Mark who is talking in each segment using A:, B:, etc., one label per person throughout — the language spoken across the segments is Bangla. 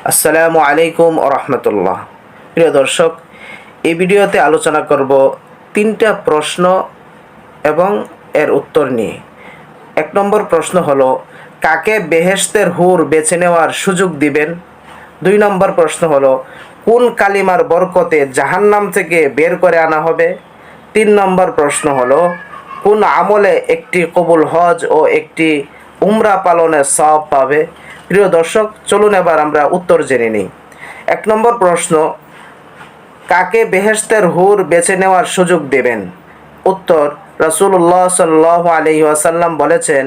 A: আসসালামু আলাইকুম ওয়া রাহমাতুল্লাহ। প্রিয় দর্শক, এই ভিডিওতে আলোচনা করব তিনটা প্রশ্ন এবং এর উত্তর নিয়ে। ১ নম্বর প্রশ্ন হলো, কাকে বেহেশতের হুর বেছে নেওয়ার সুযোগ দিবেন? ২ নম্বর প্রশ্ন হলো, কোন কালিমার বরকতে জাহান্নাম থেকে বের করে আনা হবে? ৩ নম্বর প্রশ্ন হলো, কোন আমলে একটি কবুল হজ ও একটি উমরা পালনের সওয়াব পাবে? প্রিয় দর্শক, চলুন এবার আমরা উত্তর জেনে নিই। ১ নম্বর প্রশ্ন, কাকে বেহেশতের হুর বেছে নেওয়ার সুযোগ দেবেন? উত্তর, রাসূলুল্লাহ সাল্লাল্লাহু আলাইহি ওয়াসাল্লাম বলেছেন,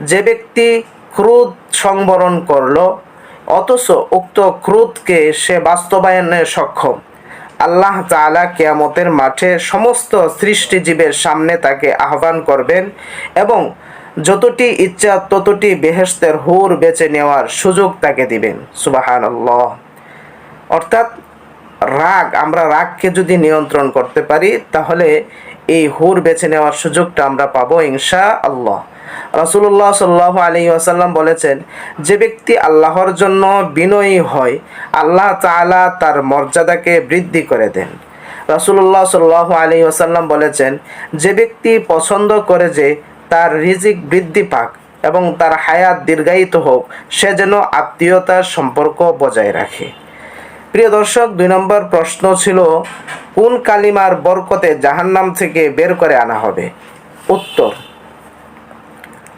A: যে ব্যক্তি ক্রোধ সংবরণ করল অথচ উক্ত ক্রোধকে সে বাস্তবায়নে সক্ষম, আল্লাহ তাআলা কিয়ামতের মাঠে সমস্ত সৃষ্টিজীবের সামনে তাকে আহ্বান করবেন এবং যতটি ইচ্ছা ততটি বেহেশতের হুর বেছে নেওয়ার সুযোগ তাকে দিবেন। সুবহানাল্লাহ। অর্থাৎ আমরা রাগকে যদি নিয়ন্ত্রণ করতে পারি তাহলে এই হুর বেছে নেওয়ার সুযোগটা আমরা পাবো ইনশাআল্লাহ। রাসূলুল্লাহ সাল্লাল্লাহু আলাইহি ওয়াসাল্লাম বলেছেন, যে ব্যক্তি আল্লাহর জন্য বিনয়ী হয় আল্লাহ তাআলা তার মর্যাদাকে বৃদ্ধি করে দেন। রাসূলুল্লাহ সাল্লাল্লাহু আলাইহি ওয়াসাল্লাম বলেছেন, যে ব্যক্তি পছন্দ করে যে তার রিজিক বৃদ্ধি পাক এবং তার হায়াত দীর্ঘায়িত হোক, সে যেন আত্মীয়তার সম্পর্ক বজায় রাখে। প্রিয় দর্শক, ২ নম্বর প্রশ্ন ছিল, কোন কালিমার বরকতে জাহান্নাম থেকে বের করে আনা হবে? উত্তর,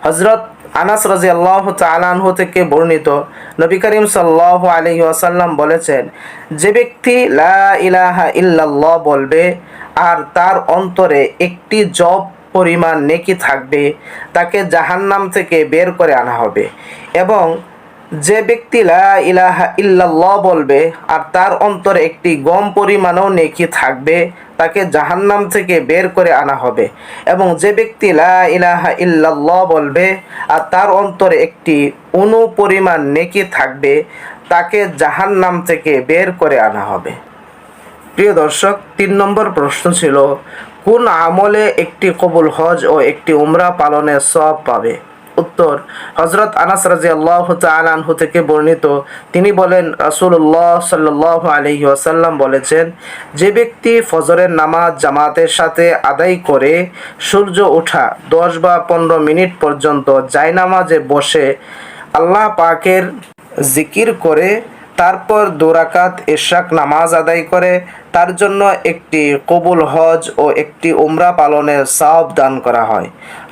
A: হযরত আনাস রাদিয়াল্লাহু তাআলা আনহু থেকে বর্ণিত, নবী করিম সাল্লাল্লাহু আলাইহি ওয়াসাল্লাম বলেছেন, যে ব্যক্তি লা ইলাহা ইল্লাল্লাহ বলবে আর তার অন্তরে একটি জব পরিমাণ নেকি থাকবে, তাকে জাহান্নাম থেকে বের করে আনা হবে। এবং যে ব্যক্তি লা ইলাহা ইল্লাল্লাহ বলবে আর তার অন্তরে একটি গম পরিমাণও নেকি থাকবে, তাকে জাহান্নাম থেকে বের করে আনা হবে। এবং যে ব্যক্তি লা ইলাহা ইল্লাল্লাহ বলবে আর তার অন্তরে একটি অণু পরিমাণ নেকি থাকবে, তাকে জাহান্নাম থেকে বের করে আনা হবে। প্রিয় দর্শক, ৩ নম্বর প্রশ্ন ছিল, কোন আমলে একটি কবুল হজ ও একটি উমরা পালনের সওয়াব পাবে? উত্তর, হযরত আনাস রাদিয়াল্লাহু তাআলা আনহু থেকে বর্ণিত, তিনি বলেন, রাসূলুল্লাহ সাল্লাল্লাহু আলাইহি ওয়াসাল্লাম বলেছেন, যে ব্যক্তি ফজরের নামাজ জামাতের সাথে আদায় করে সূর্য ওঠা ১০ বা ১৫ মিনিট পর্যন্ত জায়নামাজে বসে আল্লাহ পাকের জিকির করে তারপর ২ রাকাত ইশরাক নামাজ আদায় করে, তার জন্য একটি কবুল হজ ও একটি উমরা পালনের সওয়াব দান করা হয়।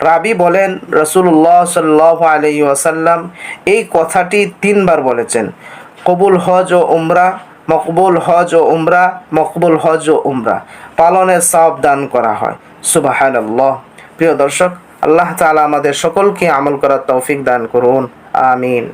A: রাবি বলেন, রাসূলুল্লাহ সাল্লাল্লাহু আলাইহি ওয়াসাল্লাম এই কথাটি ৩ বার বলেছেন, কবুল হজ ও উমরা, মকবুল হজ ও উমরা, মকবুল হজ ও উমরা পালনের সওয়াব দান করা হয়। সুবহানাল্লাহ। প্রিয় দর্শক, আল্লাহ তাআলা আমাদের সকলকে আমল করার তৌফিক দান করুন। আমিন।